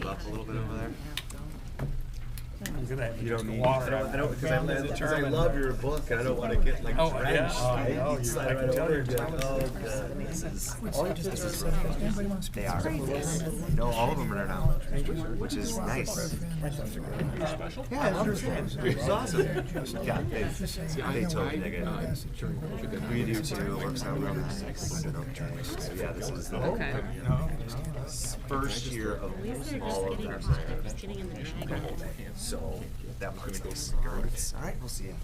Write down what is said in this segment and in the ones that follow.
up a little bit over there? Look at that. You don't need water. I don't because I love your book and I don't want to get like drenched. I know. You slide right over and be like, oh god, this is they are. No, all of them are now, which is nice. Yeah, I understand. It's awesome. Yeah, they totally dig it. We do too. It works out real nice. So yeah, this is the first year of all of our so that one's gonna go cigarettes. All right, we'll see you.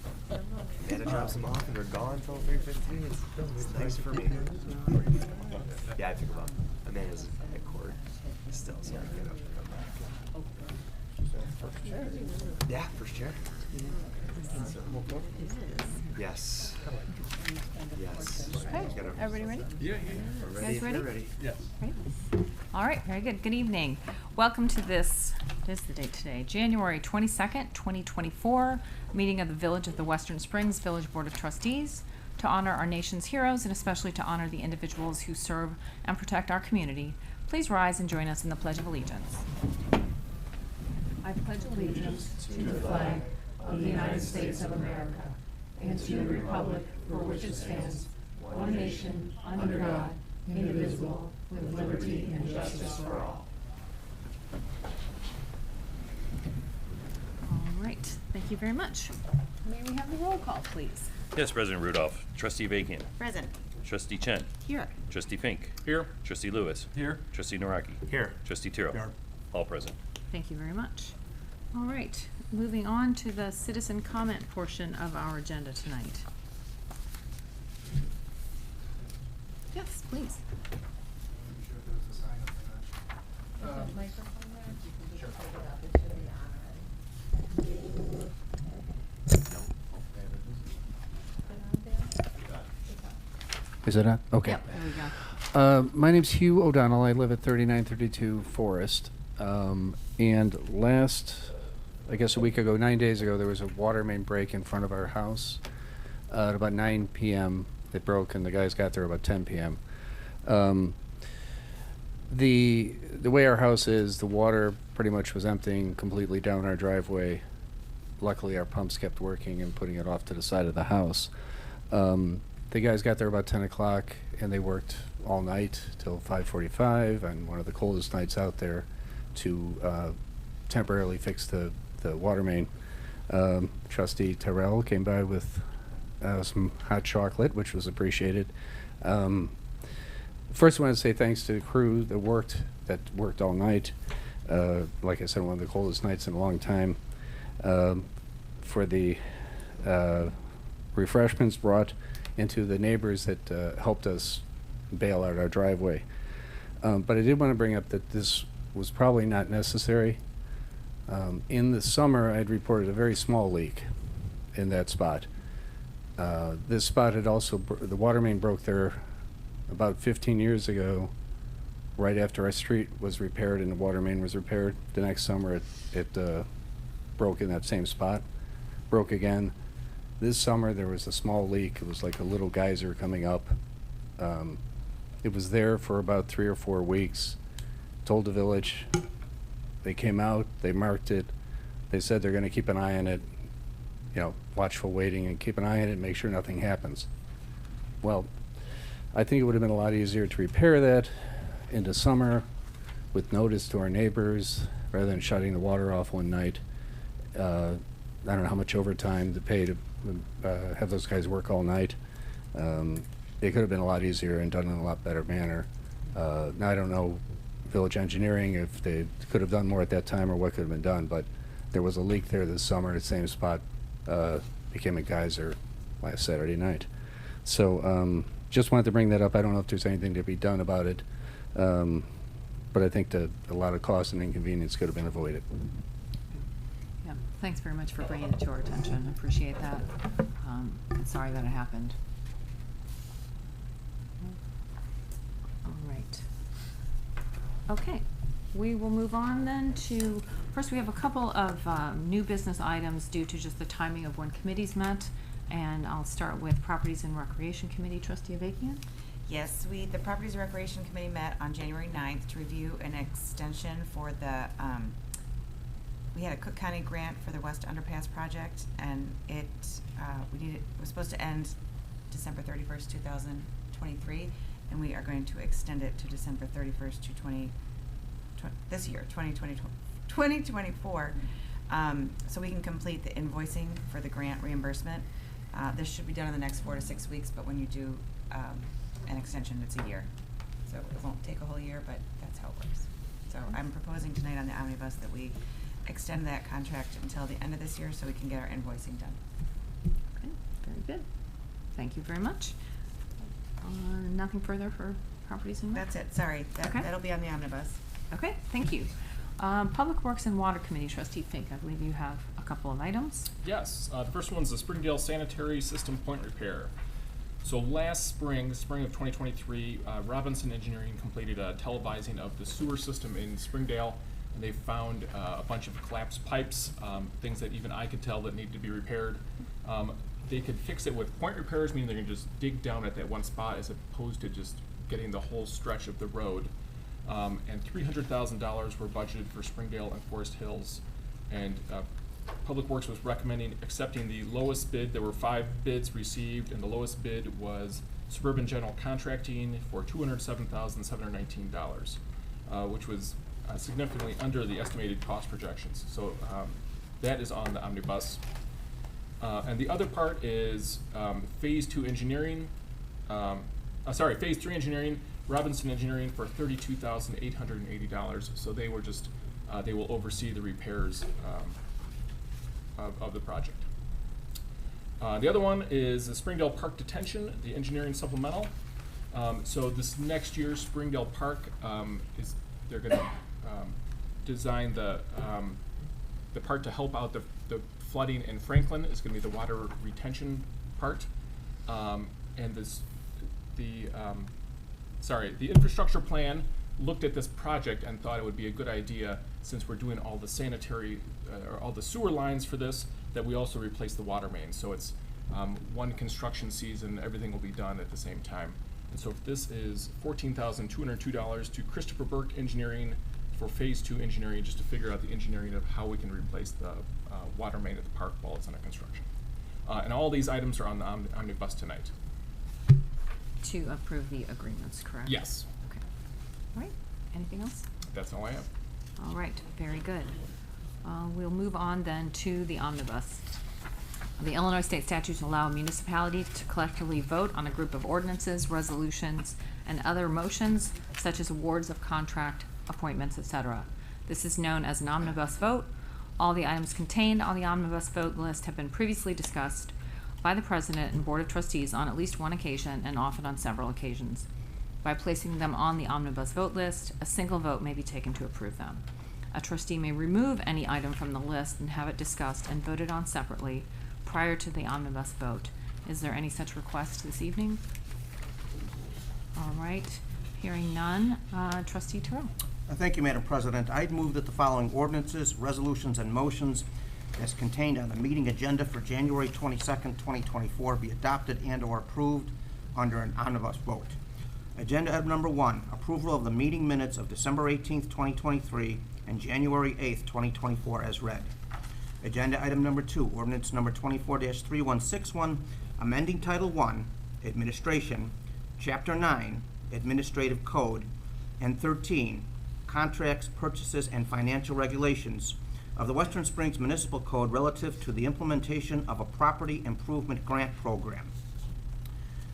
Amanda drops them off and they're gone till 3:15. It's nice for me. Yeah, I think about Amanda's at court still, so I can get up. Yeah, first chair. Yes. Yes. Okay, everybody ready? Yeah. You guys ready? Ready? Yes. Ready? All right, very good. Good evening. Welcome to this, what is the date today? January 22nd, 2024, meeting of the Village of the Western Springs Village Board of Trustees to honor our nation's heroes and especially to honor the individuals who serve and protect our community. Please rise and join us in the Pledge of Allegiance. I pledge allegiance to the flag of the United States of America and to the republic for which it stands, one nation, under God, indivisible, with liberty and justice for all. All right, thank you very much. May we have the roll call, please? Yes, President Rudolph. Trustee Bakian. Present. Trustee Chen. Here. Trustee Fink. Here. Trustee Lewis. Here. Trustee Naraki. Here. Trustee Tiro. Here. All present. Thank you very much. All right, moving on to the citizen comment portion of our agenda tonight. Yes, please. Is it on? Okay. Yep, there we go. My name's Hugh O'Donnell. I live at 3932 Forest. And last, I guess a week ago, 9 days ago, there was a water main break in front of our house. At about 9 p.m. it broke, and the guys got there about 10 p.m. The way our house is, the water pretty much was emptying completely down our driveway. Luckily, our pumps kept working and putting it off to the side of the house. The guys got there about 10 o'clock, and they worked all night till 5:45 on one of the coldest nights out there to temporarily fix the water main. Trustee Terrell came by with some hot chocolate, which was appreciated. First, I want to say thanks to the crew that worked all night. Like I said, one of the coldest nights in a long time. For the refreshments brought into the neighbors that helped us bail out our driveway. But I did want to bring up that this was probably not necessary. In the summer, I had reported a very small leak in that spot. This spot had also, the water main broke there about 15 years ago, right after our street was repaired and the water main was repaired. The next summer, it broke in that same spot, broke again. This summer, there was a small leak. It was like a little geyser coming up. It was there for about 3 or 4 weeks. Told the village. They came out, they marked it. They said they're going to keep an eye on it, watchful waiting and keep an eye on it and make sure nothing happens. Well, I think it would have been a lot easier to repair that in the summer with notice to our neighbors rather than shutting the water off one night. I don't know how much overtime to pay to have those guys work all night. It could have been a lot easier and done in a lot better manner. Now I don't know village engineering if they could have done more at that time or what could have been done, but there was a leak there this summer. The same spot became a geyser last Saturday night. So just wanted to bring that up. I don't know if there's anything to be done about it, but I think that a lot of cost and inconvenience could have been avoided. Yeah, thanks very much for bringing it to our attention. I appreciate that. I'm sorry that it happened. All right. Okay, we will move on then to, first we have a couple of new business items due to just the timing of when committees met. And I'll start with Properties and Recreation Committee, Trustee Avakian. Yes, the Properties and Recreation Committee met on January 9th to review an extension for the, we had a Cook County grant for the West Underpass project, and it was supposed to end December 31st, 2023, and we are going to extend it to December 31st to 2024, so we can complete the invoicing for the grant reimbursement. This should be done in the next 4 to 6 weeks, but when you do an extension, it's a year. So it won't take a whole year, but that's how it works. So I'm proposing tonight on the omnibus that we extend that contract until the end of this year so we can get our invoicing done. Okay, very good. Thank you very much. Nothing further for properties and rec? That's it, sorry. Okay. That'll be on the omnibus. Okay, thank you. Public Works and Water Committee, Trustee Fink, I believe you have a couple of items. Yes, the first one's the Springdale Sanitary System Point Repair. So last spring of 2023, Robinson Engineering completed a televising of the sewer system in Springdale, and they found a bunch of collapsed pipes, things that even I could tell that needed to be repaired. They could fix it with point repairs, meaning they're gonna just dig down at that one spot as opposed to just getting the whole stretch of the road. And $300,000 were budgeted for Springdale and Forest Hills. And Public Works was recommending accepting the lowest bid. There were 5 bids received, and the lowest bid was Suburban General Contracting for $207,719, which was significantly under the estimated cost projections. So that is on the omnibus. And the other part is Phase 2 engineering, Phase 3 engineering, Robinson Engineering for $32,880. So they were just, they will oversee the repairs of the project. The other one is the Springdale Park Detention, the engineering supplemental. So this next year, Springdale Park they're gonna design the part to help out the flooding in Franklin is gonna be the water retention part. And the infrastructure plan looked at this project and thought it would be a good idea, since we're doing all the sanitary, or all the sewer lines for this, that we also replace the water main. So it's one construction season, everything will be done at the same time. And so this is $14,202 to Christopher Burke Engineering for Phase 2 engineering, just to figure out the engineering of how we can replace the water main at the park while it's under construction. And all these items are on the omnibus tonight. To approve the agreements, correct? Yes. Okay. All right, anything else? That's all I have. All right, very good. We'll move on then to the omnibus. The Illinois state statutes allow a municipality to collectively vote on a group of ordinances, resolutions, and other motions, such as awards of contract, appointments, etc. This is known as an omnibus vote. All the items contained on the omnibus vote list have been previously discussed by the President and Board of Trustees on at least one occasion, and often on several occasions. By placing them on the omnibus vote list, a single vote may be taken to approve them. A trustee may remove any item from the list and have it discussed and voted on separately prior to the omnibus vote. Is there any such request this evening? All right, hearing none, Trustee Terrell. Thank you, Madam President. I'd move that the following ordinances, resolutions, and motions as contained on the meeting agenda for January 22nd, 2024 be adopted and/or approved under an omnibus vote. Agenda item number 1, approval of the meeting minutes of December 18th, 2023 and January 8th, 2024 as read. Agenda item number 2, ordinance number 24-3161, amending Title 1, Administration, Chapter 9, Administrative Code, and 13, Contracts, Purchases, and Financial Regulations of the Western Springs Municipal Code relative to the implementation of a property improvement grant program.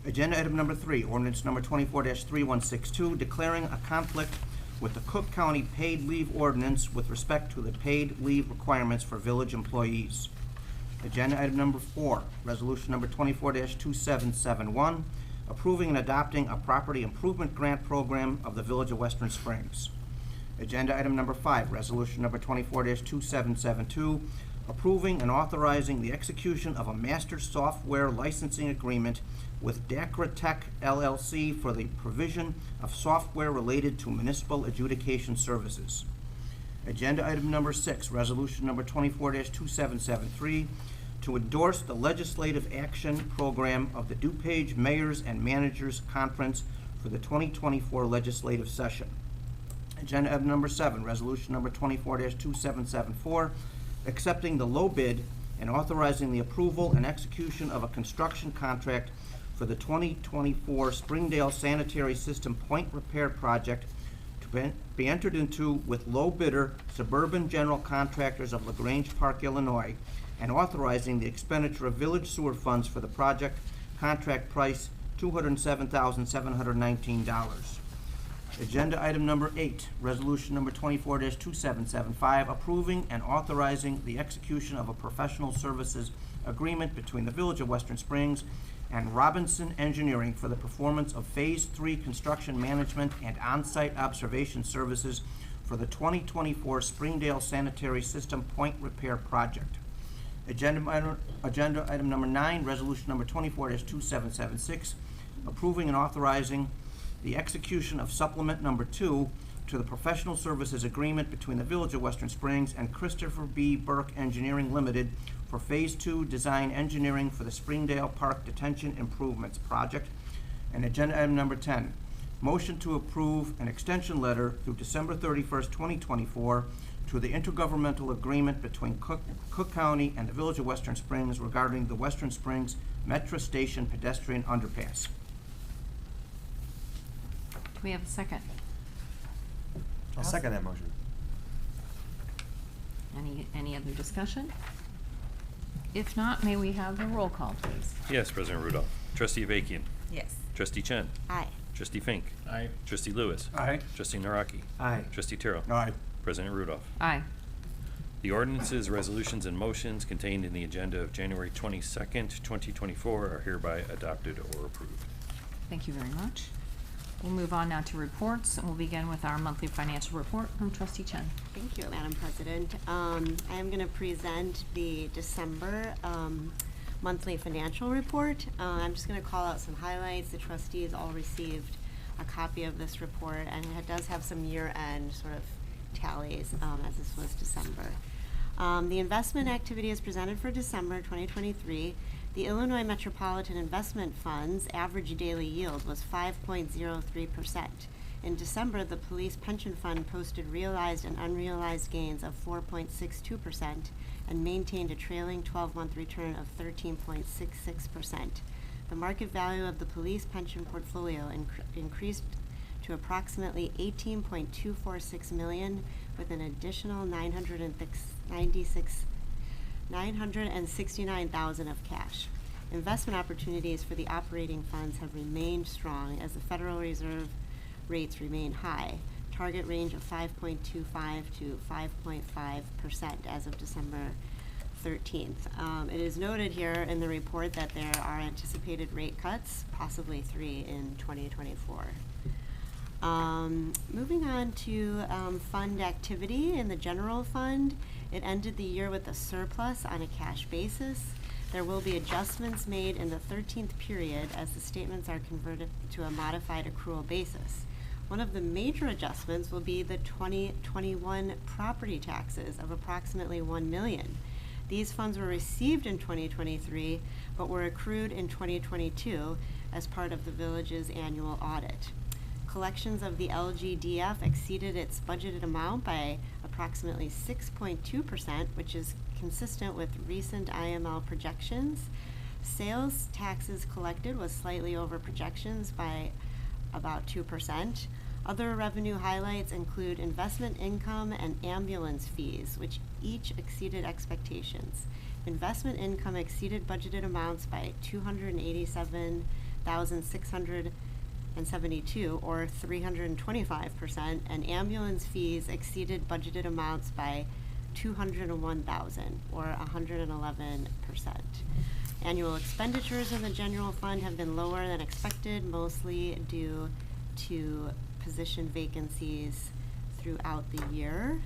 Agenda item number 3, ordinance number 24-3162, declaring a conflict with the Cook County paid leave ordinance with respect to the paid leave requirements for village employees. Agenda item number 4, resolution number 24-2771, approving and adopting a property improvement grant program of the Village of Western Springs. Agenda item number 5, resolution number 24-2772, approving and authorizing the execution of a master software licensing agreement with Dacra Tech LLC for the provision of software related to municipal adjudication services. Agenda item number 6, resolution number 24-2773, to endorse the legislative action program of the DuPage Mayors and Managers Conference for the 2024 legislative session. Agenda item number 7, resolution number 24-2774, accepting the low bid and authorizing the approval and execution of a construction contract for the 2024 Springdale Sanitary System Point Repair Project to be entered into with low bidder Suburban General Contractors of LaGrange Park, Illinois, and authorizing the expenditure of village sewer funds for the project. Contract price $207,719. Agenda item number 8, resolution number 24-2775, approving and authorizing the execution of a professional services agreement between the Village of Western Springs and Robinson Engineering for the performance of Phase 3 construction management and on-site observation services for the 2024 Springdale Sanitary System Point Repair Project. Agenda item number 9, resolution number 24-2776, approving and authorizing the execution of supplement number 2 to the professional services agreement between the Village of Western Springs and Christopher B. Burke Engineering Limited for Phase 2 design engineering for the Springdale Park Detention Improvements Project. And agenda item number 10, motion to approve an extension letter through December 31st, 2024 to the intergovernmental agreement between Cook County and the Village of Western Springs regarding the Western Springs Metro Station pedestrian underpass. Do we have a second? I'll second that motion. Any other discussion? If not, may we have a roll call, please? Yes, President Rudolph. Trustee Avakian. Yes. Trustee Chen. Aye. Trustee Fink. Aye. Trustee Lewis. Aye. Trustee Naraki. Aye. Trustee Terrell. Aye. President Rudolph. Aye. The ordinances, resolutions, and motions contained in the agenda of January 22nd, 2024 are hereby adopted or approved. Thank you very much. We'll move on now to reports, and we'll begin with our monthly financial report from Trustee Chen. Thank you, Madam President. I am going to present the December monthly financial report. I'm just going to call out some highlights. The trustees all received a copy of this report, and it does have some year-end sort of tallies, as this was December. The investment activity is presented for December 2023. The Illinois Metropolitan Investment Fund's average daily yield was 5.03%. In December, the Police Pension Fund posted realized and unrealized gains of 4.62% and maintained a trailing 12-month return of 13.66%. The market value of the police pension portfolio increased to approximately $18.246 million, with an additional $969,000 of cash. Investment opportunities for the operating funds have remained strong as the Federal Reserve rates remain high, target range of 5.25 to 5.5% as of December 13th. It is noted here in the report that there are anticipated rate cuts, possibly 3 in 2024. Moving on to fund activity in the general fund, it ended the year with a surplus on a cash basis. There will be adjustments made in the 13th period as the statements are converted to a modified accrual basis. One of the major adjustments will be the 2021 property taxes of approximately $1 million. These funds were received in 2023, but were accrued in 2022 as part of the village's annual audit. Collections of the LGDF exceeded its budgeted amount by approximately 6.2%, which is consistent with recent IML projections. Sales taxes collected was slightly over projections by about 2%. Other revenue highlights include investment income and ambulance fees, which each exceeded expectations. Investment income exceeded budgeted amounts by $287,672, or 325%, and ambulance fees exceeded budgeted amounts by $201,000, or 111%. Annual expenditures in the general fund have been lower than expected, mostly due to position vacancies throughout the year.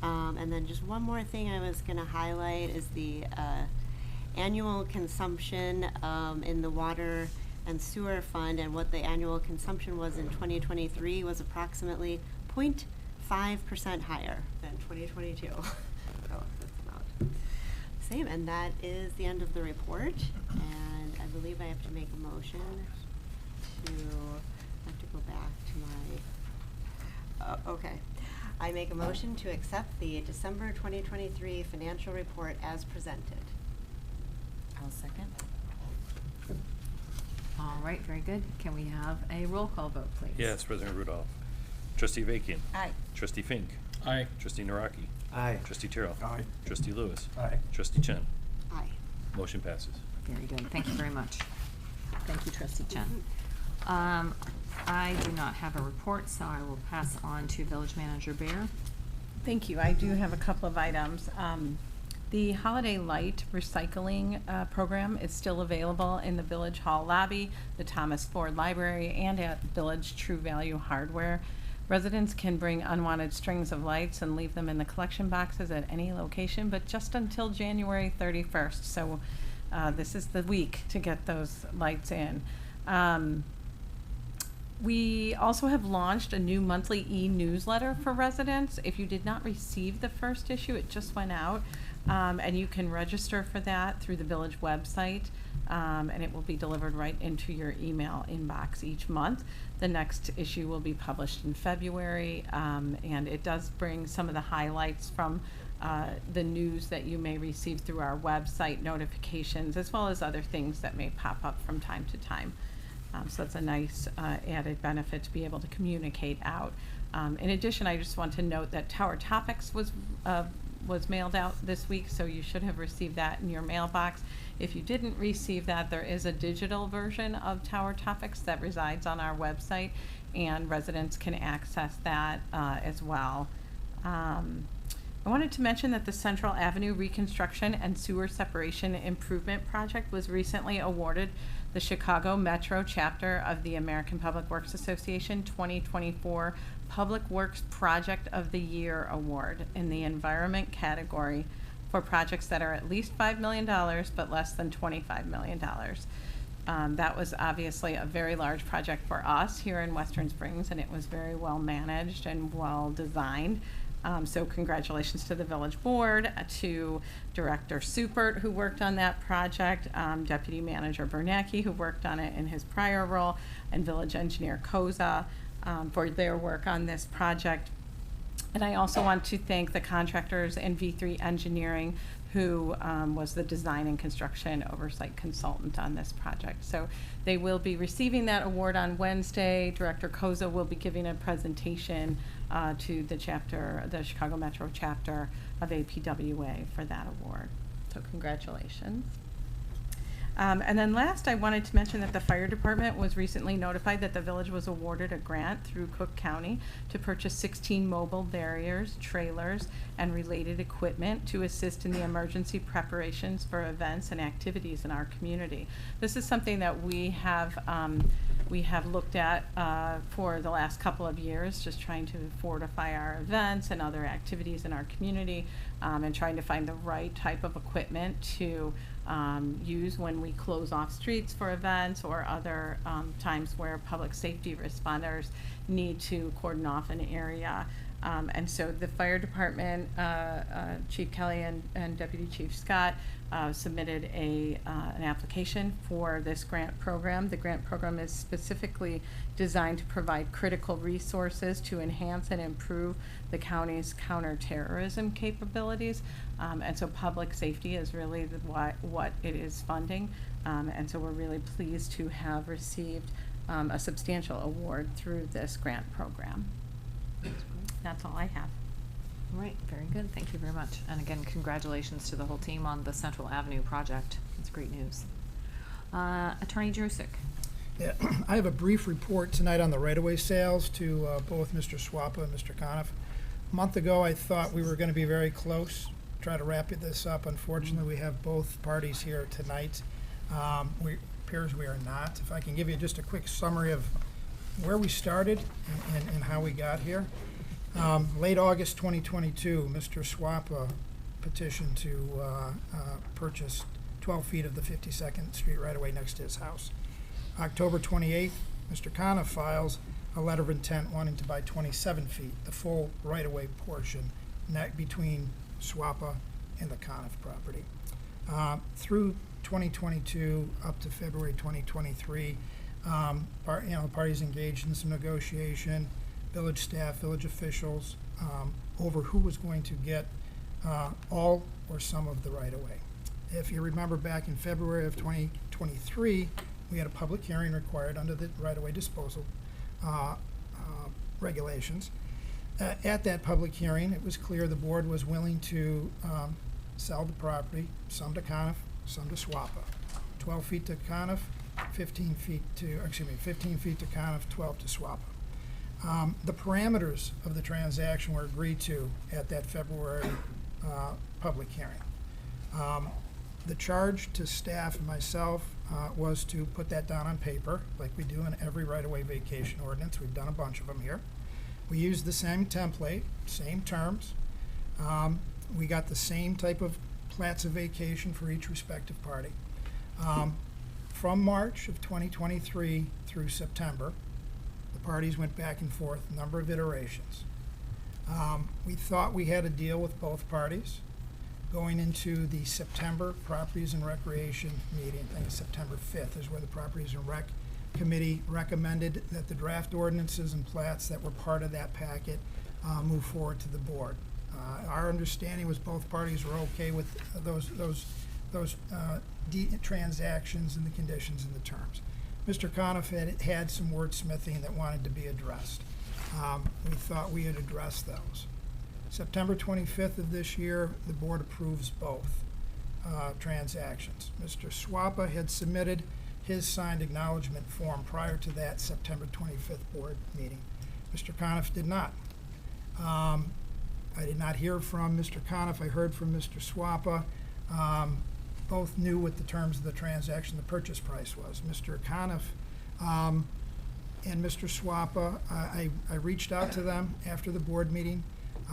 And then just one more thing I was going to highlight is the annual consumption in the water and sewer fund, and what the annual consumption was in 2023 was approximately 0.5% higher than 2022. So that's about the same, and that is the end of the report. And I believe I have to make a motion to go back to my, okay. I make a motion to accept the December 2023 financial report as presented. I'll second. All right, very good. Can we have a roll call vote, please? Yes, President Rudolph. Trustee Vakian. Aye. Trustee Fink. Aye. Trustee Naraki. Aye. Trustee Terrell. Aye. Trustee Lewis. Aye. Trustee Chen. Aye. Motion passes. Very good. Thank you very much. Thank you, Trustee Chen. I do not have a report, so I will pass on to Village Manager Bear. Thank you. I do have a couple of items. The Holiday Light Recycling Program is still available in the Village Hall lobby, the Thomas Ford Library, and at Village True Value Hardware. Residents can bring unwanted strings of lights and leave them in the collection boxes at any location, but just until January 31st. So this is the week to get those lights in. We also have launched a new monthly e-newsletter for residents. If you did not receive the first issue, it just went out. And you can register for that through the village website, and it will be delivered right into your email inbox each month. The next issue will be published in February, and it does bring some of the highlights from the news that you may receive through our website, notifications, as well as other things that may pop up from time to time. So it's a nice added benefit to be able to communicate out. In addition, I just want to note that Tower Topics was mailed out this week, so you should have received that in your mailbox. If you didn't receive that, there is a digital version of Tower Topics that resides on our website, and residents can access that as well. I wanted to mention that the Central Avenue Reconstruction and Sewer Separation Improvement Project was recently awarded the Chicago Metro chapter of the American Public Works Association 2024 Public Works Project of the Year Award in the Environment category for projects that are at least $5 million but less than $25 million. That was obviously a very large project for us here in Western Springs, and it was very well managed and well designed. So congratulations to the village board, to Director Supert, who worked on that project, Deputy Manager Bernacki, who worked on it in his prior role, and Village Engineer Koza for their work on this project. And I also want to thank the contractors and V3 Engineering, who was the design and construction oversight consultant on this project. So they will be receiving that award on Wednesday. Director Koza will be giving a presentation to the chapter, the Chicago Metro chapter of APWA for that award. So congratulations. And then last, I wanted to mention that the fire department was recently notified that the village was awarded a grant through Cook County to purchase 16 mobile barriers, trailers, and related equipment to assist in the emergency preparations for events and activities in our community. This is something that we have looked at for the last couple of years, just trying to fortify our events and other activities in our community, and trying to find the right type of equipment to use when we close off streets for events or other times where public safety responders need to cordon off an area. And so the fire department, Chief Kelly and Deputy Chief Scott submitted an application for this grant program. The grant program is specifically designed to provide critical resources to enhance and improve the county's counterterrorism capabilities. And so public safety is really what it is funding. And so we're really pleased to have received a substantial award through this grant program. That's all I have. All right, very good. Thank you very much. And again, congratulations to the whole team on the Central Avenue project. It's great news. Attorney Drusik. Yeah, I have a brief report tonight on the right-of-way sales to both Mr. Swapa and Mr. Coniff. A month ago, I thought we were going to be very close, try to wrap this up. Unfortunately, we have both parties here tonight. It appears we are not. If I can give you just a quick summary of where we started and how we got here. Late August 2022, Mr. Swapa petitioned to purchase 12 feet of the 52nd Street right-of-way next to his house. October 28th, Mr. Coniff files a letter of intent wanting to buy 27 feet, the full right-of-way portion between Swapa and the Coniff property. Through 2022 up to February 2023, Parties engaged in some negotiation, village staff, village officials, over who was going to get all or some of the right-of-way. If you remember back in February of 2023, we had a public hearing required under the right-of-way disposal regulations. At that public hearing, it was clear the board was willing to sell the property, some to Coniff, some to SWAPA. 12 feet to Coniff, 15 feet to Coniff, 12 to SWAPA. The parameters of the transaction were agreed to at that February public hearing. The charge to staff and myself was to put that down on paper, like we do in every right-of-way vacation ordinance. We've done a bunch of them here. We used the same template, same terms. We got the same type of plats of vacation for each respective party. From March of 2023 through September, the parties went back and forth, a number of iterations. We thought we had a deal with both parties. Going into the September Properties and Recreation meeting, I think it's September 5th, is where the Properties and Rec Committee recommended that the draft ordinances and plats that were part of that packet move forward to the board. Our understanding was both parties were okay with those transactions and the conditions and the terms. Mr. Coniff had some wordsmithing that wanted to be addressed. We thought we had addressed those. September 25th of this year, the board approves both transactions. Mr. SWAPA had submitted his signed acknowledgement form prior to that September 25th board meeting. Mr. Coniff did not. I did not hear from Mr. Coniff. I heard from Mr. SWAPA. Both knew what the terms of the transaction, the purchase price was. Mr. Coniff and Mr. SWAPA, I reached out to them after the board meeting.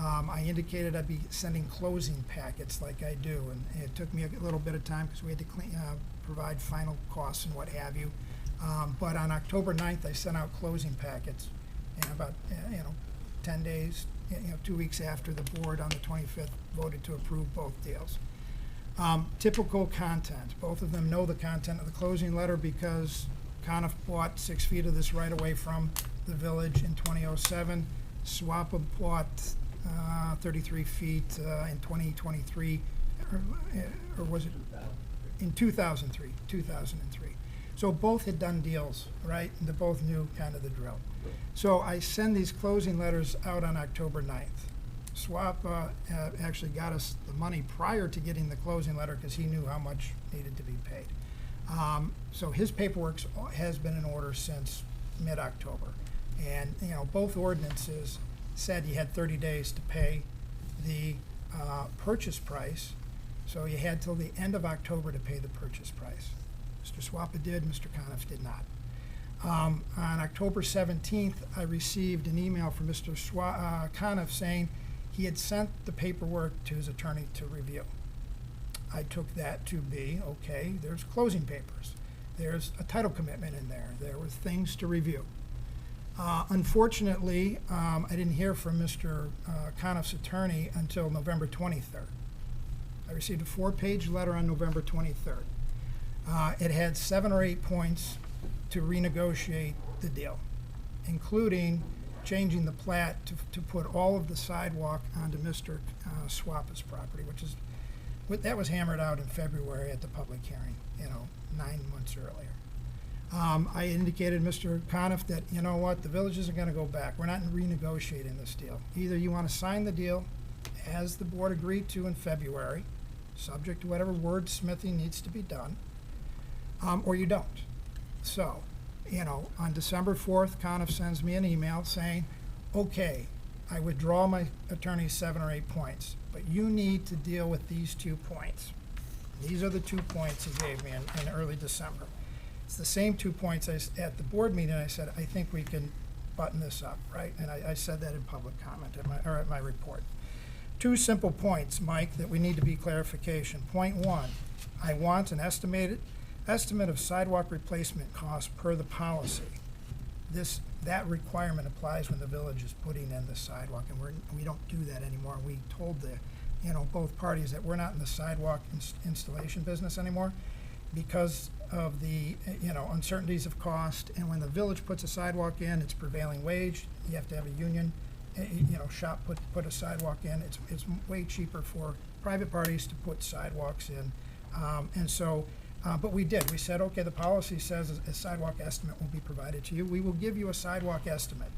I indicated I'd be sending closing packets like I do, and it took me a little bit of time because we had to provide final costs and what have you. But on October 9th, I sent out closing packets, and about 10 days, 2 weeks after the board on the 25th voted to approve both deals. Typical content. Both of them know the content of the closing letter because Coniff bought 6 feet of this right away from the village in 2007. SWAPA bought 33 feet in 2023, or was it in 2003? 2003. So both had done deals, right? And they both knew kind of the drill. So I send these closing letters out on October 9th. SWAPA actually got us the money prior to getting the closing letter because he knew how much needed to be paid. So his paperwork has been in order since mid-October. And, both ordinances said you had 30 days to pay the purchase price. So you had till the end of October to pay the purchase price. Mr. SWAPA did, Mr. Coniff did not. On October 17th, I received an email from Mr. Coniff saying he had sent the paperwork to his attorney to review. I took that to be, okay, there's closing papers. There's a title commitment in there. There were things to review. Unfortunately, I didn't hear from Mr. Coniff's attorney until November 23rd. I received a 4-page letter on November 23rd. It had 7 or 8 points to renegotiate the deal, including changing the plat to put all of the sidewalk onto Mr. SWAPA's property, that was hammered out in February at the public hearing, 9 months earlier. I indicated Mr. Coniff that, the village isn't going to go back. We're not renegotiating this deal. Either you want to sign the deal as the board agreed to in February, subject to whatever wordsmithing needs to be done, or you don't. So, on December 4th, Coniff sends me an email saying, okay, I withdraw my attorney's 7 or 8 points, but you need to deal with these 2 points. These are the 2 points he gave me in early December. It's the same 2 points at the board meeting. I said, I think we can button this up, right? And I said that in public comment at my report. 2 simple points, Mike, that we need to be clarification. Point 1, I want an estimate of sidewalk replacement costs per the policy. That requirement applies when the village is putting in the sidewalk, and we don't do that anymore. We told both parties that we're not in the sidewalk installation business anymore because of the, uncertainties of cost, and when the village puts a sidewalk in, it's prevailing wage, you have to have a union, shop put a sidewalk in, it's way cheaper for private parties to put sidewalks in. But we did, we said, okay, the policy says a sidewalk estimate will be provided to you, we will give you a sidewalk estimate.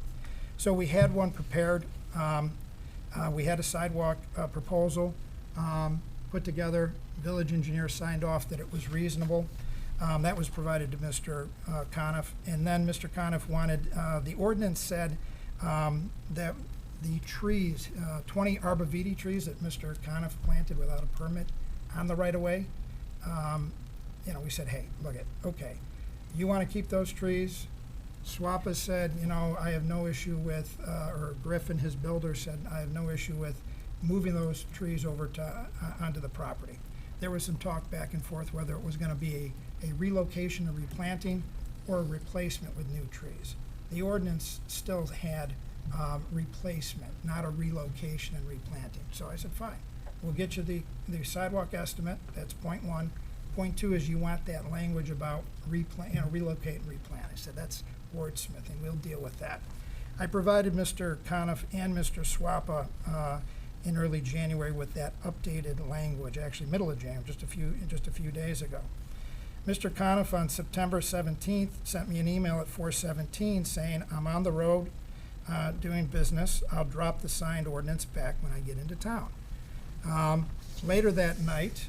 So we had one prepared, we had a sidewalk proposal put together, village engineer signed off that it was reasonable. That was provided to Mr. Coniff, and then Mr. Coniff wanted, the ordinance said that the trees, 20 arborvitae trees that Mr. Coniff planted without a permit on the right-of-way, we said, hey, look it, okay, you want to keep those trees? SWAPA said, I have no issue with, or Griffin, his builder, said, I have no issue with moving those trees over to, onto the property. There was some talk back and forth whether it was going to be a relocation, a replanting, or a replacement with new trees. The ordinance still had replacement, not a relocation and replanting. So I said, fine, we'll get you the sidewalk estimate, that's point one. Point two is you want that language about relocate and replant. I said, that's wordsmithing, we'll deal with that. I provided Mr. Coniff and Mr. Swapa in early January with that updated language, actually middle of January, just a few days ago. Mr. Coniff on September 17th sent me an email at 4:17 saying, I'm on the road doing business. I'll drop the signed ordinance back when I get into town. Later that night,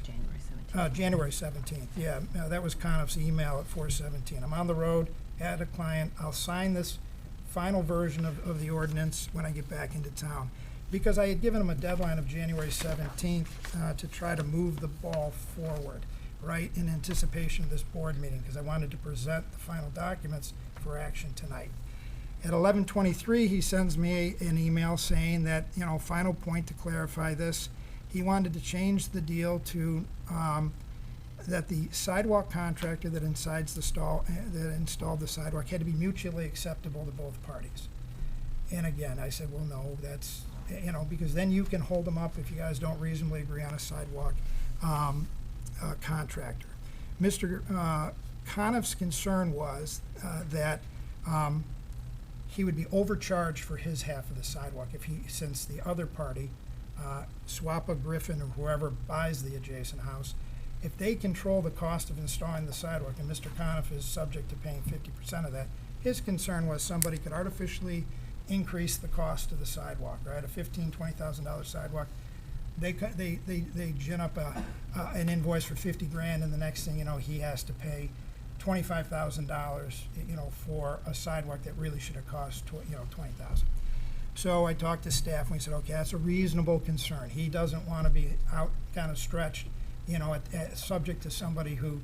January 17th, yeah, that was Coniff's email at 4:17. I'm on the road at a client. I'll sign this final version of the ordinance when I get back into town. Because I had given him a deadline of January 17th to try to move the ball forward, right, in anticipation of this board meeting, because I wanted to present the final documents for action tonight. At 11:23, he sends me an email saying that, final point to clarify this, he wanted to change the deal to that the sidewalk contractor that installed the sidewalk had to be mutually acceptable to both parties. And again, I said, well, no, that's, because then you can hold them up if you guys don't reasonably agree on a sidewalk contractor. Mr. Coniff's concern was that he would be overcharged for his half of the sidewalk since the other party, Swapa, Griffin, or whoever buys the adjacent house, if they control the cost of installing the sidewalk, and Mr. Coniff is subject to paying 50% of that, his concern was somebody could artificially increase the cost of the sidewalk, right? A $15,000, $20,000 sidewalk. They gin up an invoice for $50,000, and the next thing you know, he has to pay $25,000, for a sidewalk that really should have cost $20,000. So I talked to staff and we said, okay, that's a reasonable concern. He doesn't want to be out kind of stretched, subject to somebody who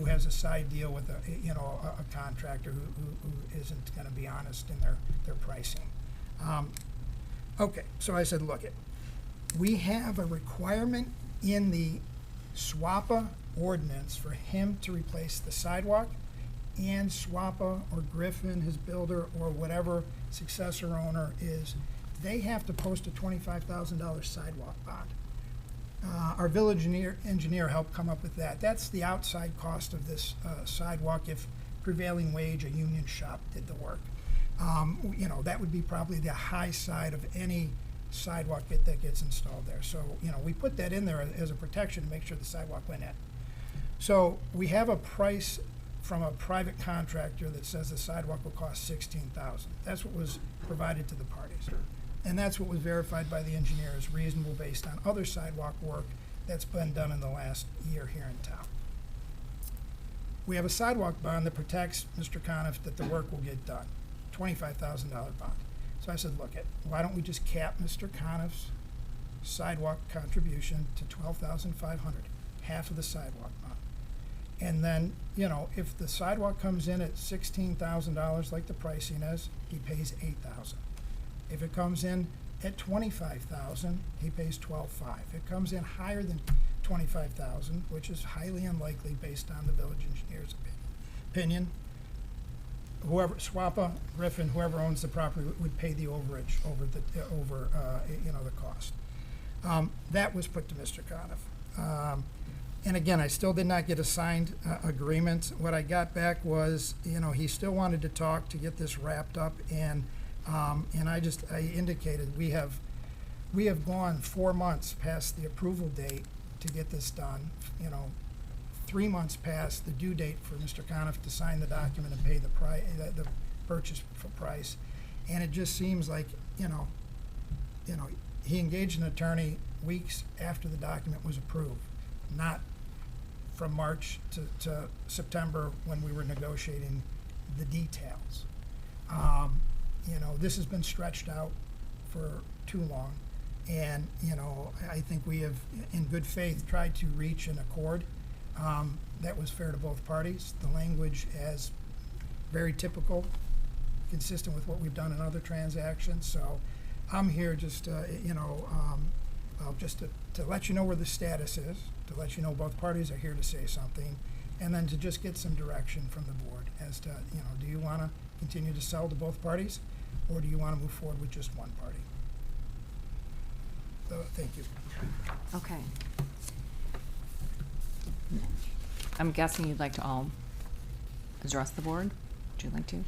has a side deal with a contractor who isn't going to be honest in their pricing. Okay, so I said, look, we have a requirement in the SWAPA ordinance for him to replace the sidewalk, and SWAPA or Griffin, his builder, or whatever successor owner is, they have to post a $25,000 sidewalk bond. Our village engineer helped come up with that. That's the outside cost of this sidewalk if prevailing wage, a union shop did the work. That would be probably the high side of any sidewalk that gets installed there. So, we put that in there as a protection to make sure the sidewalk went in. So we have a price from a private contractor that says the sidewalk will cost $16,000. That's what was provided to the parties. And that's what was verified by the engineer as reasonable based on other sidewalk work that's been done in the last year here in town. We have a sidewalk bond that protects Mr. Coniff that the work will get done, $25,000 bond. So I said, look, why don't we just cap Mr. Coniff's sidewalk contribution to $12,500, half of the sidewalk bond. And then, if the sidewalk comes in at $16,000 like the pricing is, he pays $8,000. If it comes in at $25,000, he pays $12,500. If it comes in higher than $25,000, which is highly unlikely based on the village engineer's opinion, whoever, SWAPA, Griffin, whoever owns the property would pay the overage over the cost. That was put to Mr. Coniff. And again, I still did not get a signed agreement. What I got back was, he still wanted to talk to get this wrapped up, and I indicated, we have gone 4 months past the approval date to get this done, 3 months past the due date for Mr. Coniff to sign the document and pay the purchase price. And it just seems like, he engaged an attorney weeks after the document was approved, not from March to September when we were negotiating the details. This has been stretched out for too long. And, I think we have, in good faith, tried to reach an accord that was fair to both parties. The language as very typical, consistent with what we've done in other transactions. So I'm here just, just to let you know where the status is, to let you know both parties are here to say something, and then to just get some direction from the board as to, do you want to continue to sell to both parties, or do you want to move forward with just one party? So, thank you. Okay. I'm guessing you'd like to all address the board. Would you like to?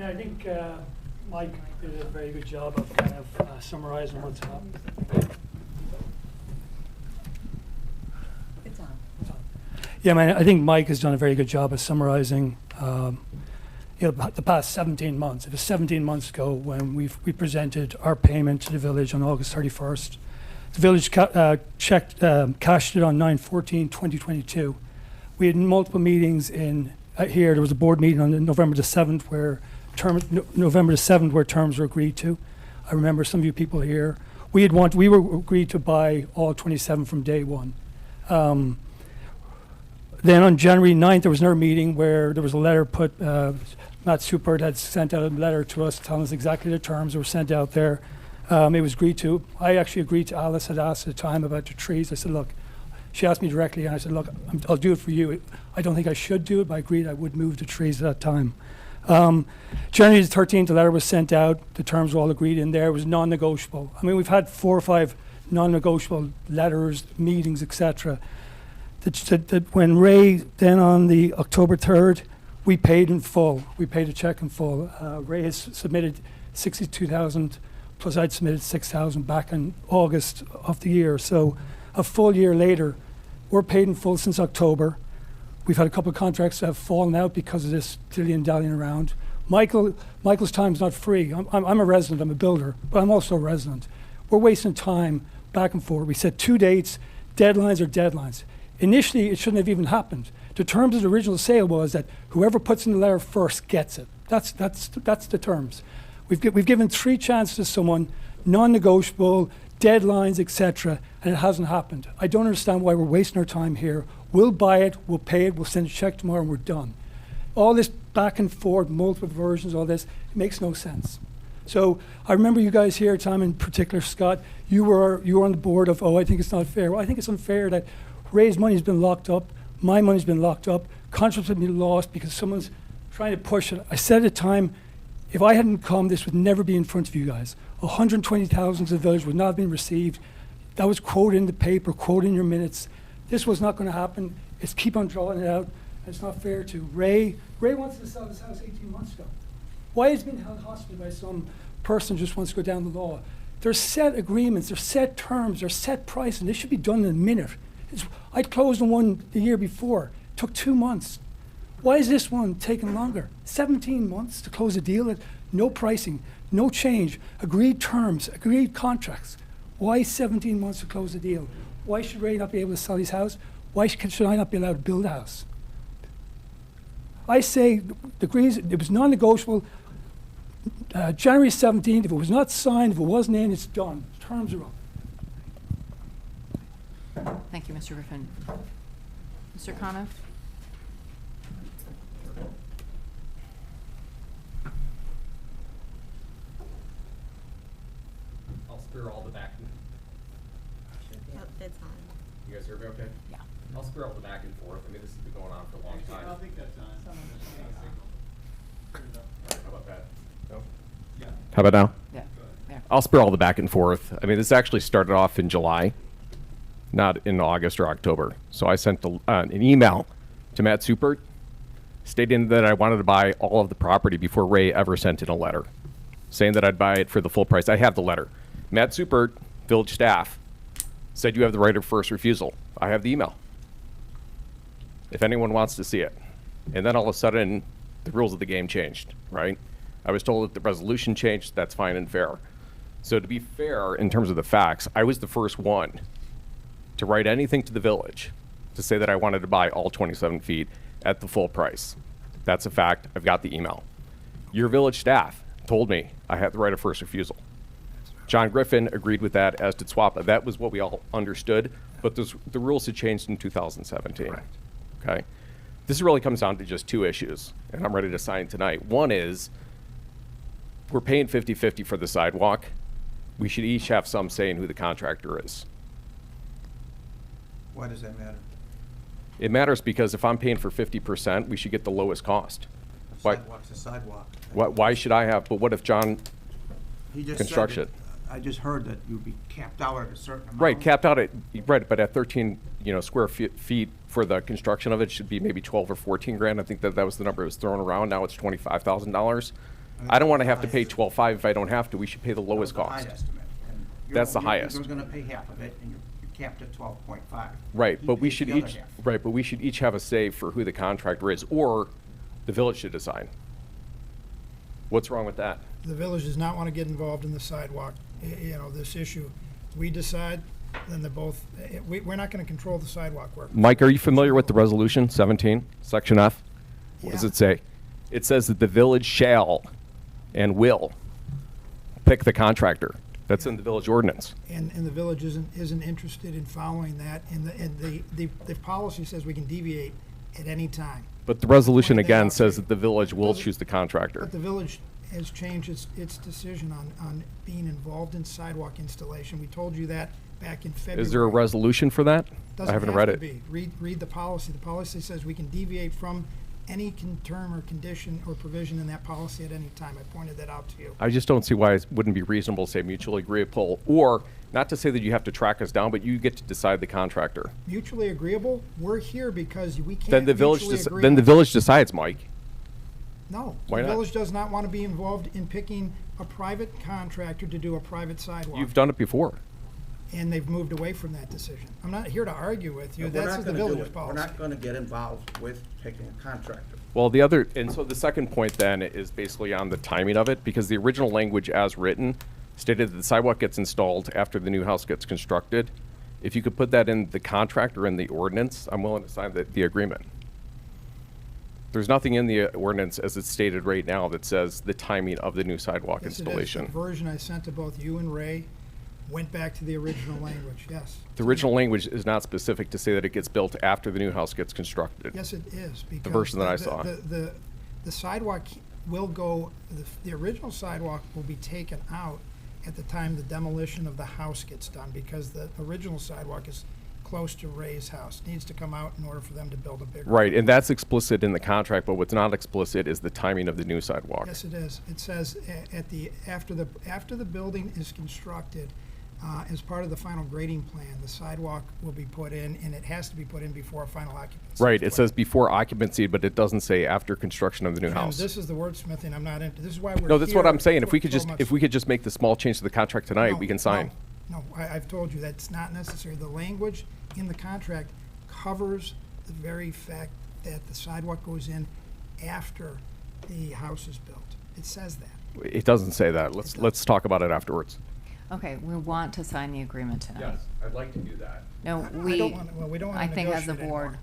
I think Mike did a very good job of kind of summarizing what's happened. It's on. Yeah, I think Mike has done a very good job of summarizing the past 17 months. It was 17 months ago when we presented our payment to the village on August 31st. The village cashed it on 9/14/2022. We had multiple meetings in here. There was a board meeting on November the 7th where terms were agreed to. I remember some of you people here. We were agreed to buy all 27 from day one. Then on January 9th, there was another meeting where there was a letter put, Matt Supert had sent out a letter to us telling us exactly the terms that were sent out there. It was agreed to. I actually agreed to. Alice had asked at the time about the trees. I said, look, she asked me directly, and I said, look, I'll do it for you. I don't think I should do it, but I agreed I would move the trees at that time. January the 13th, the letter was sent out. The terms were all agreed in there. It was non-negotiable. I mean, we've had 4 or 5 non-negotiable letters, meetings, etc. When Ray, then on the October 3rd, we paid in full. We paid a check in full. Ray has submitted $62,000, plus I'd submitted $6,000 back in August of the year. So a full year later, we're paid in full since October. We've had a couple of contracts that have fallen out because of this dilly-dallying around. Michael's time's not free. I'm a resident, I'm a builder, but I'm also a resident. We're wasting time back and forth. We set 2 dates, deadlines are deadlines. Initially, it shouldn't have even happened. The terms of the original sale was that whoever puts in the letter first gets it. That's the terms. We've given 3 chances to someone, non-negotiable, deadlines, etc., and it hasn't happened. I don't understand why we're wasting our time here. We'll buy it, we'll pay it, we'll send a check tomorrow, and we're done. All this back and forth, multiple versions, all this, it makes no sense. So I remember you guys here, Tom in particular, Scott, you were on the board of, I think it's not fair. Well, I think it's unfair that Ray's money's been locked up, my money's been locked up, contracts have been lost because someone's trying to push it. I said at the time, if I hadn't come, this would never be in front of you guys. 120,000 to the village would not have been received. That was quoted in the paper, quoted in your minutes. This was not going to happen. It's keep on drawing it out. It's not fair to Ray. Ray wants to sell this house 18 months ago. Why is it being held hostage by some person who just wants to go down the law? There's set agreements, there's set terms, there's set price, and this should be done in a minute. I closed on one the year before. It took 2 months. Why is this one taking longer? 17 months to close a deal at no pricing, no change, agreed terms, agreed contracts. Why 17 months to close a deal? Why should Ray not be able to sell his house? Why should I not be allowed to build a house? I say it was non-negotiable. January 17th, if it was not signed, if it wasn't in, it's done. Terms are up. Thank you, Mr. Griffin. Mr. Coniff? I'll spare all the back. It's on. You guys hear me okay? Yeah. I'll spare all the back and forth. I mean, this has been going on for a long time. I think that's on. All right, how about that? No? Yeah. How about now? Yeah. Yeah. I'll spare all the back and forth. I mean, this actually started off in July, not in August or October. So I sent an email to Matt Supert stating that I wanted to buy all of the property before Ray ever sent in a letter, saying that I'd buy it for the full price. I have the letter. Matt Supert, village staff, said you have the right of first refusal. I have the email, if anyone wants to see it. And then all of a sudden, the rules of the game changed, right? I was told that the resolution changed, that's fine and fair. So to be fair, in terms of the facts, I was the first one to write anything to the village to say that I wanted to buy all 27 feet at the full price. That's a fact. I've got the email. Your village staff told me I had the right of first refusal. John Griffin agreed with that, as did SWAPA. That was what we all understood, but the rules had changed in 2017. Correct. Okay? This really comes down to just two issues, and I'm ready to sign tonight. One is, we're paying 50-50 for the sidewalk. We should each have some say in who the contractor is. Why does that matter? It matters because if I'm paying for 50%, we should get the lowest cost. Why- Sidewalk's a sidewalk. Why should I have, but what if John He just constructs said it? that- I just heard that you'd be capped out at a certain amount. Right, capped out at, right, but at 13, square feet for the construction of it should be maybe 12 or 14 grand. I think that was the number that was thrown around. Now it's $25,000. I don't want to have to pay 12.5 if I don't have to. We should pay the lowest That was cost. the high estimate. And That's the highest. You're gonna pay half of it, and you're capped at 12.5. Right, He but we pays should the other each, half. right, but we should each have a say for who the contractor is, or the village should decide. What's wrong with that? The village does not want to get involved in the sidewalk, this issue. We decide, then they're both, we're not going to control the sidewalk work. Mike, are you familiar with the resolution 17, section F? What does Yeah. it say? It says that the village shall and will pick the contractor. That's in the village ordinance. And the village isn't interested in following that, and the policy says we can deviate at any time. But the resolution Pointed that again out says to you. that the village will Doesn't- choose the contractor. But the village has changed its decision on being involved in sidewalk installation. We told you that back in February. Is there a resolution for that? I haven't read it. Doesn't have to be. Read the policy. The policy says we can deviate from any term or condition or provision in that policy at any time. I pointed that out to you. I just don't see why it wouldn't be reasonable to say mutually agreeable, or not to say that you have to track us down, but you get to decide the contractor. Mutually agreeable, we're here because we can't Then the village, mutually agree then the on- village decides, Mike. No. Why The not? village does not want to be involved in picking a private contractor to do a private sidewalk. You've done it before. And they've moved away from that decision. I'm not here to argue with you. We're That's not the gonna do village's it. policy. We're not gonna get involved with picking a contractor. Well, and so the second point then is basically on the timing of it, because the original language as written stated that the sidewalk gets installed after the new house gets constructed. If you could put that in the contract or in the ordinance, I'm willing to sign the agreement. There's nothing in the ordinance as it's stated right now that says the timing of the new sidewalk Yes, it is. installation. The version I sent to both you and Ray went back to the original language, yes. The original language is not specific to say that it gets built after the new house gets constructed. Yes, it is, because. version that I the- saw. The sidewalk will go, the original sidewalk will be taken out at the time the demolition of the house gets done, because the original sidewalk is close to Ray's house. Needs to come out in order for them to build a bigger. Right, and that's explicit in the contract, but what's not explicit is the timing of the new sidewalk. Yes, it is. It says after the building is constructed, as part of the final grading plan, the sidewalk will be put in, and it has to be put in before final occupancy. Right, it says before occupancy, but it doesn't say after construction of the new Jim, house. this is the wordsmithing I'm not into. This is why we're here. No, that's what I'm saying. If we for could just, 12 months. if we could just make the small change to the contract tonight, we No, can sign. No, I've told you that's not necessary. The language in the contract covers the very fact that the sidewalk goes in after the house is built. It says that. It doesn't say that. Let's talk about it afterwards. Okay, we want to sign the agreement tonight. I'd like to do that. No, I we, don't want, well, we don't want I to think as a negotiate board.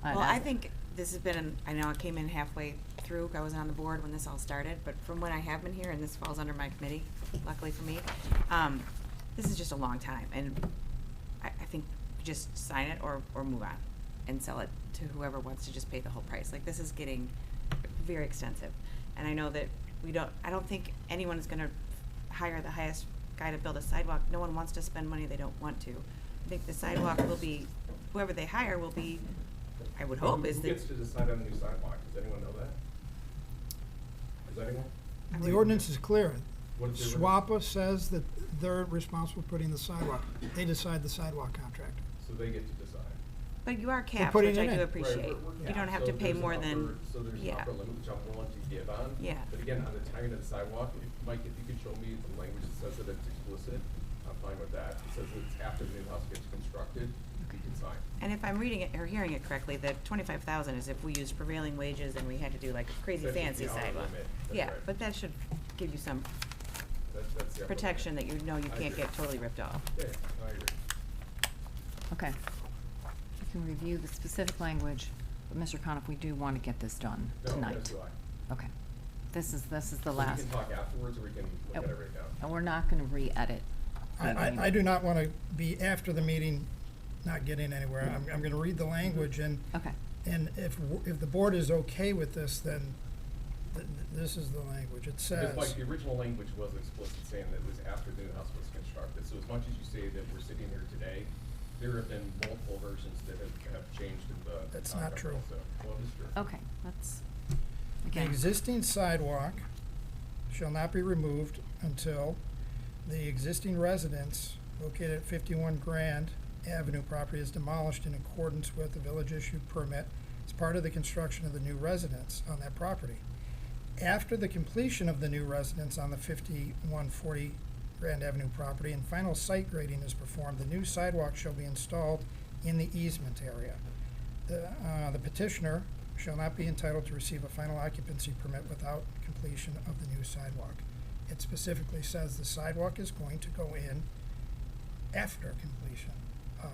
anymore. Well, I think this has been, I know I came in halfway through, I wasn't on the board when this all started, but from when I have been here, and this falls under my committee, luckily for me, this is just a long time, and I think just sign it or move on and sell it to whoever wants to just pay the whole price. Like, this is getting very extensive, and I know that I don't think anyone is gonna hire the highest guy to build a sidewalk. No one wants to spend money they don't want to. I think the sidewalk will be, whoever they hire will be, I would hope, is Who that. gets to decide on the new sidewalk? Does anyone know that? Does anyone? The ordinance is clear. What if they were- SWAPA says that they're responsible for putting the sidewalk. They decide the sidewalk contractor. So they get to decide. But you are capped, putting which I it do in. appreciate. Right, we're You don't capped, have so to pay there's an more upper- than, So there's an yeah. upper limit, which I'm willing to give on. Yeah. But again, on the timing of the sidewalk, Mike, if you could show me the language that says that it's explicit, I'm fine with that. It says it's after the new house gets constructed, you can sign. And if I'm reading it or hearing it correctly, the 25,000 is if we used prevailing wages and we had to do like a crazy That's just fancy the outer sidewalk. limit. That's Yeah, right. but that should give you some That's the upper protection that limit. you know you I can't agree. get totally ripped off. Yeah, I agree. Okay. You can review the specific language, but Mr. Coniff, we do want to get this done No, tonight. as do I. Okay. This is the So last. we can talk afterwards, or we can look at it right now. And we're not going to re-edit. I do not want to be after the meeting not getting anywhere. I'm going to read the language, and Okay. if the board is okay with this, then this is the language. It Because says, like the original language was explicit, saying that it was after the new house was constructed. So as much as you say that we're sitting here today, there have been multiple versions that have changed in the. That's not contract true. also. Well, it is true. Okay, let's, the again, existing sidewalk shall not be removed until the existing residence located at 51 Grand Avenue property is demolished in accordance with the village issued permit as part of the construction of the new residence on that property. After the completion of the new residence on the 5140 Grand Avenue property and final site grading is performed, the new sidewalk shall be installed in the easement area. The petitioner shall not be entitled to receive a final occupancy permit without completion of the new sidewalk. It specifically says the sidewalk is going to go in after completion of.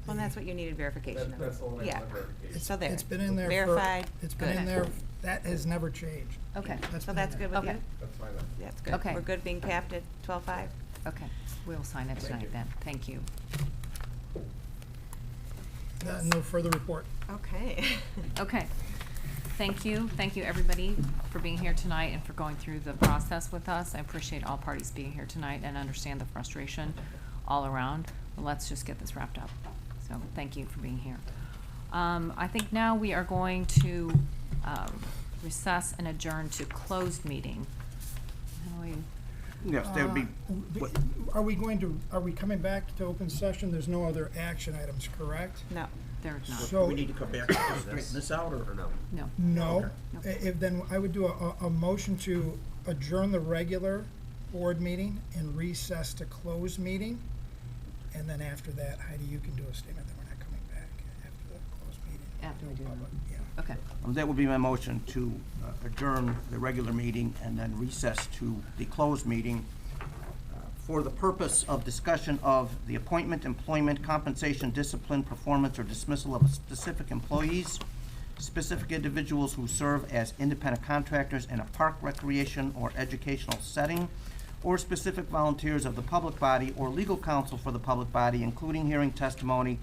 Well, that's what you needed verification of. That's the only Yeah. verification. So there. It's been in there for. Verified. It's been Good. in there, that has never changed. okay, That's So been that's in there. good with Okay. you? That's fine then. That's good. Okay. We're good being capped at 12.5? okay. We'll sign it tonight then. Thank you. No further report. Okay. Okay. Thank you. Thank you, everybody, for being here tonight and for going through the process with us. I appreciate all parties being here tonight and understand the frustration all around. But let's just get this wrapped up. So thank you for being here. I think now we are going to recess and adjourn to closed meeting. How do we- Yes, there would be, Are we coming back to open session? There's no other action items, correct? No. There's not. So- we need to come back to straighten this out, or no? No. No. If, then I would do a motion to adjourn the regular board meeting and recess to closed meeting. And then after that, Heidi, you can do a statement that we're not coming back after the closed meeting. After we do Public, that. yeah. Okay. That would be my motion, to adjourn the regular meeting and then recess to the closed meeting for the purpose of discussion of the appointment, employment, compensation, discipline, performance, or dismissal of specific employees, specific individuals who serve as independent contractors in a park, recreation, or educational setting, or specific volunteers of the public body or legal counsel for the public body, including hearing testimony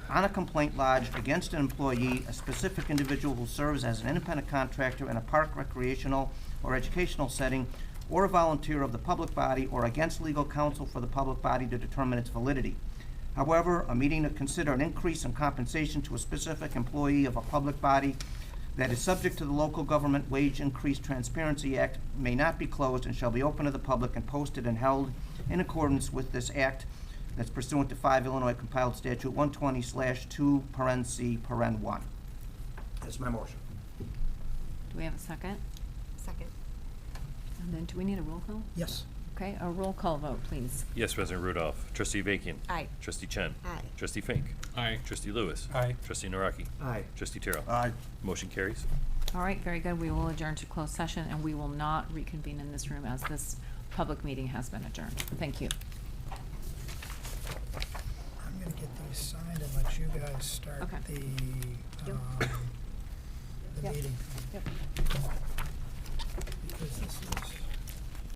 on a complaint lodged against an employee, a specific individual who serves as an independent contractor in a park, recreational, or educational setting, or a volunteer of the public body, or against legal counsel for the public body to determine its validity. However, a meeting to consider an increase in compensation to a specific employee of a public body that is subject to the Local Government Wage Increase Transparency Act may not be closed and shall be open to the public and posted and held in accordance with this act that's pursuant to 5 Illinois compiled statute 120/2(c)(1). That's my motion. Do we have a second? Second. And then do we need a roll call? Yes. Okay, a roll call vote, please. Yes, President Rudolph. Trustee Vakian. Aye. Trustee Chen. Aye. Trustee Fink. Aye. Trustee Lewis. Aye. Trustee Naraki. Aye. Trustee Terrell. Aye. Motion carries. All right, very good. We will adjourn to closed session, and we will not reconvene in this room as this public meeting has been adjourned. Thank you. I'm gonna get these signed and let you guys start Okay. the Yep. meeting. Yep.